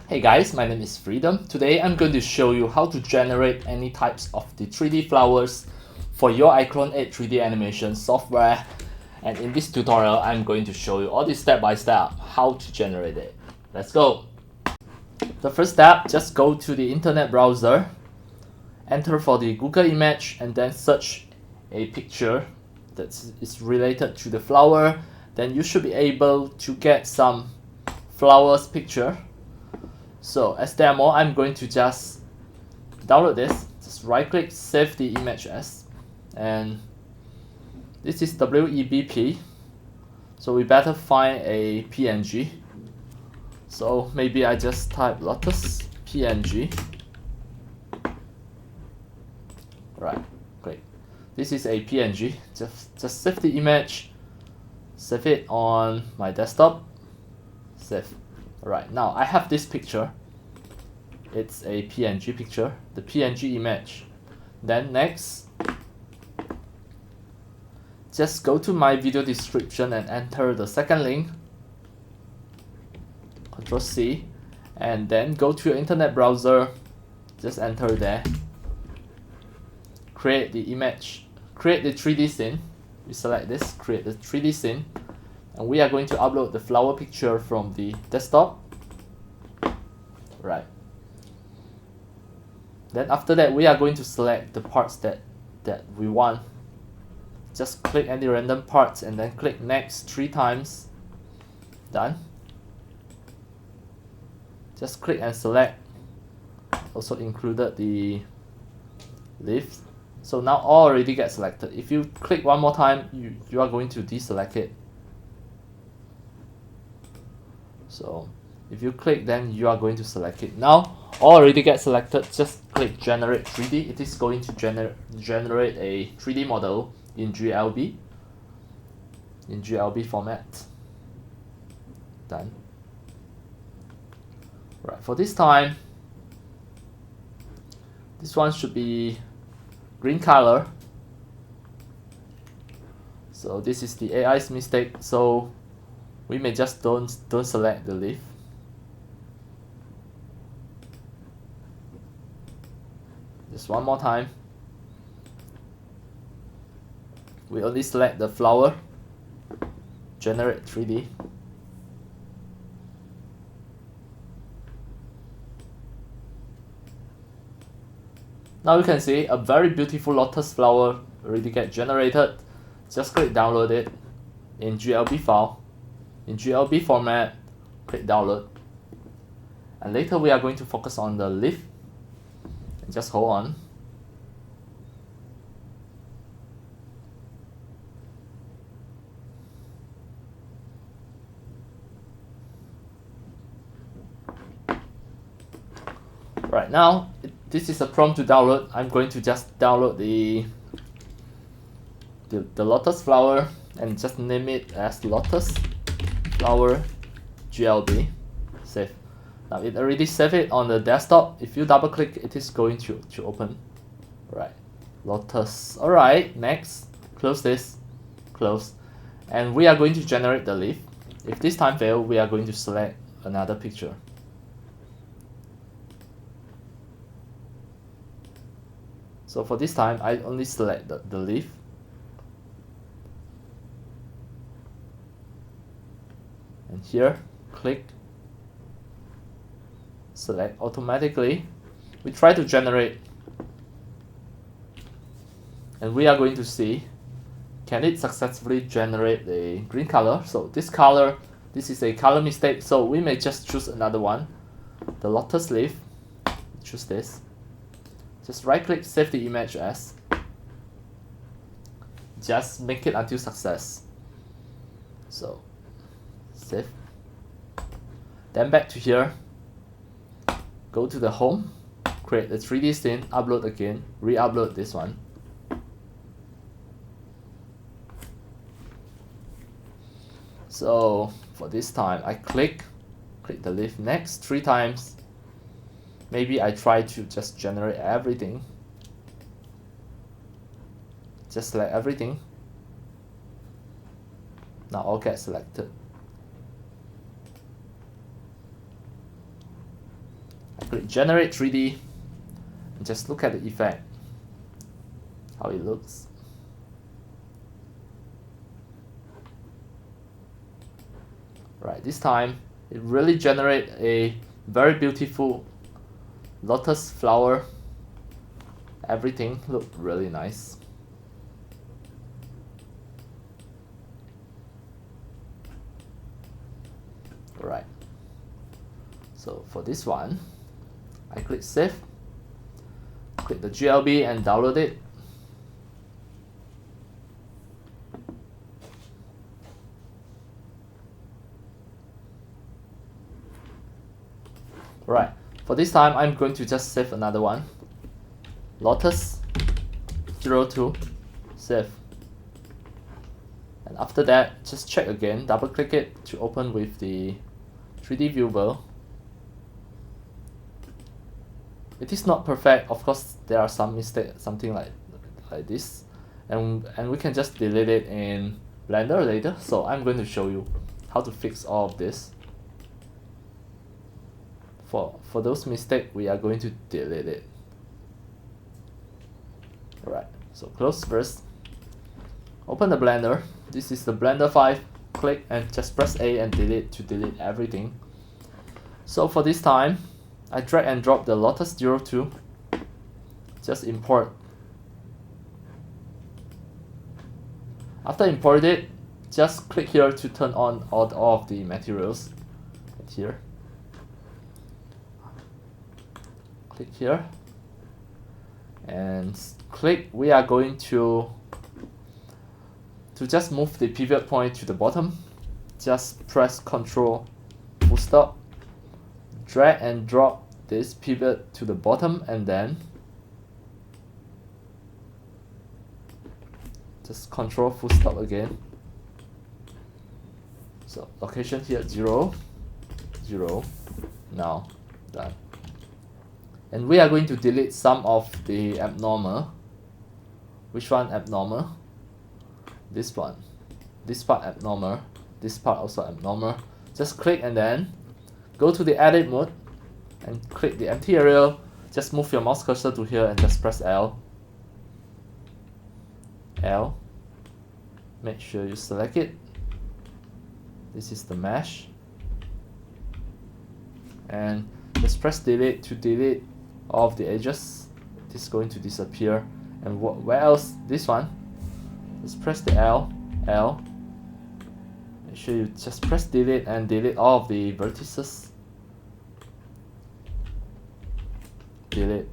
Hey guys, my name is Freedom. Today I'm going to show you how to generate any types of the 3D flowers for your iClone 8 3D animation software. And in this tutorial, I'm going to show you all this step by step how to generate it. Let's go. The first step, just go to the internet browser, enter for the Google image, and then search a picture that is related to the flower. Then you should be able to get some flowers picture. So as demo, I'm going to just download this, just right click, save the image as, and this is WEBP, so we better find a PNG. So maybe I just type Lotus PNG. Right, great. This is a PNG. Just save the image, save it on my desktop, save. Alright, now I have this picture. It's a PNG picture, the PNG image. Then next, just go to my video description and enter the second link, Ctrl C, and then go to your internet browser, just enter there, create the image, create the 3D scene. We select this, create the 3D scene, and we are going to upload the flower picture from the desktop. Right. Then after that, we are going to select the parts that we want. Just click any random parts and then click next 3 times. Done. Just click and select. Also included the leaves. So now all already get selected. If you click one more time, you are going to deselect it. So if you click, then you are going to select it. Now all already get selected, just click generate 3D. It is going to generate a 3D model in GLB format. Done. Right, for this time, this one should be green color. So this is the AI's mistake, so we may just don't select the leaf. Just one more time. We only select the flower, generate 3D. Now you can see a very beautiful lotus flower already get generated. Just click download it in GLB file, in GLB format, click download. And later we are going to focus on the leaf. Just hold on. Right now, this is a prompt to download. I'm going to just download the lotus flower and just name it as lotus flower GLB. Save. Now it already saved it on the desktop. If you double click, it is going to open. Right, lotus. Alright, next, close this, close. And we are going to generate the leaf. If this time fail, we are going to select another picture. So for this time, I only select the leaf. And here, click, select automatically. We try to generate, and we are going to see, can it successfully generate the green color? So this color, this is a color mistake, so we may just choose another one, the lotus leaf. Choose this. Just right click, save the image as. Just make it until success. So save. Then back to here. Go to the home, create the 3D scene, upload again, re-upload this one. So for this time, I click the leaf next 3 times. Maybe I try to just generate everything. Just select everything. Now all get selected. Click generate 3D and just look at the effect, how it looks. Right, this time it really generates a very beautiful lotus flower. Everything looked really nice. Alright, so for this one, I click save, click the GLB and download it. Right, for this time I'm going to just save another one. Lotus 02, save. And after that, just check again, double click it to open with the 3D viewer. It is not perfect, of course there are some mistakes, something like this. And we can just delete it in Blender later, so I'm going to show you how to fix all of this. For those mistakes, we are going to delete it. Alright, so close first. Open the Blender. This is the Blender 5. Click and just press A and delete to delete everything. So for this time, I drag and drop the Lotus 02. Just import. After import it, just click here to turn on all of the materials. Here. Click here and click. We are going to just move the pivot point to the bottom. Just press Ctrl full stop, drag and drop this pivot to the bottom, and then just Ctrl full stop again. So location here 0, 0. Now done. And we are going to delete some of the abnormal. Which one abnormal? This one. This part abnormal. This part also abnormal. Just click and then go to the edit mode and click the empty area. Just move your mouse cursor to here and just press L. L. Make sure you select it. This is the mesh. And just press delete to delete all of the edges. This is going to disappear. And where else? This one. Just press the L. Make sure you just press delete and delete all of the vertices. Delete.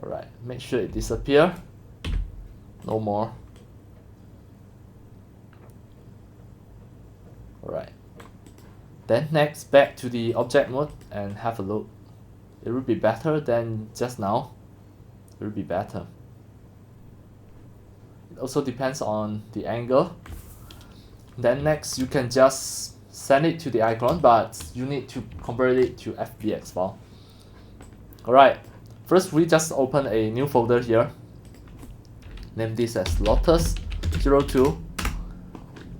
Alright, make sure it disappear. No more. Alright. Then next, back to the object mode and have a look. It will be better than just now. It will be better. It also depends on the angle. Then next, you can just send it to the iClone, but you need to convert it to FBX file. Alright, first we just open a new folder here. Name this as Lotus 02.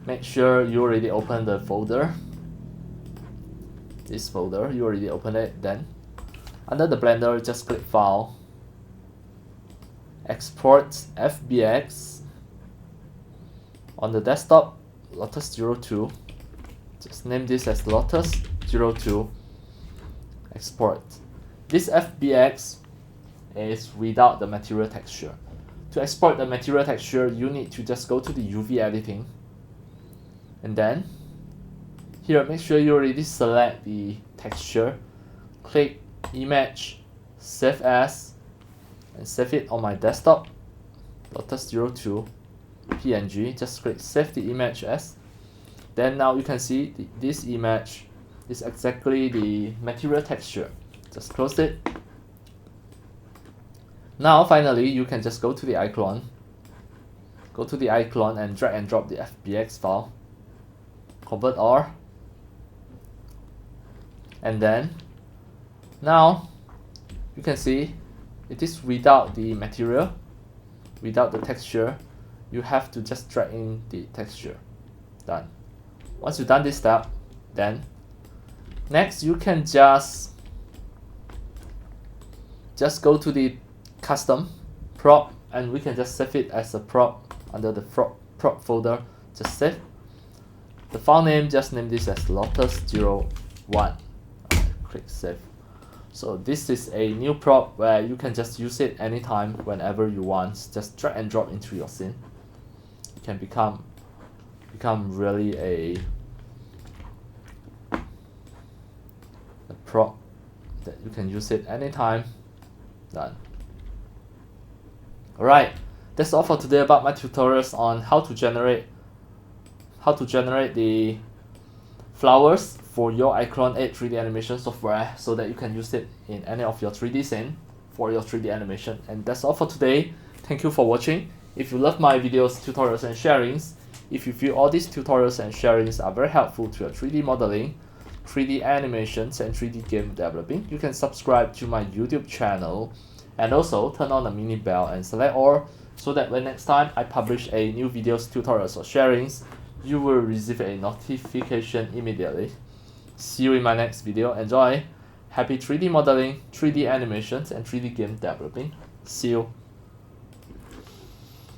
Make sure you already open the folder. This folder, you already opened it. Then under the Blender, just click File, Export FBX. On the desktop, Lotus 02. Just name this as Lotus 02. Export. This FBX is without the material texture. To export the material texture, you need to just go to the UV editing. And then, here, make sure you already select the texture. Click Image, Save As, and save it on my desktop. Lotus 02 PNG. Just click Save the image as. Then now you can see this image is exactly the material texture. Just close it. Now finally, you can just go to the iClone. Go to the iClone and drag and drop the FBX file. Convert R. And then, now, you can see it is without the material, without the texture. You have to just drag in the texture. Done. Once you've done this step, then next you can just just go to the custom prop, and we can just save it as a prop under the prop folder. Just save the file name, just name this as Lotus01. Click save. So this is a new prop where you can just use it anytime, whenever you want. Just drag and drop into your scene. It can become really a prop that you can use it anytime. Done. Alright, that's all for today about my tutorials on how to generate the flowers for your iClone 8 3D animation software so that you can use it in any of your 3D scene for your 3D animation. And that's all for today. Thank you for watching. If you love my videos, tutorials and sharings, if you feel all these tutorials and sharings are very helpful to your 3D modeling, 3D animations and 3D game developing, you can subscribe to my YouTube channel and also turn on the mini bell and select all so that when next time I publish a new videos, tutorials or sharings, you will receive a notification immediately. See you in my next video. Enjoy! Happy 3D modeling, 3D animations and 3D game developing. See you!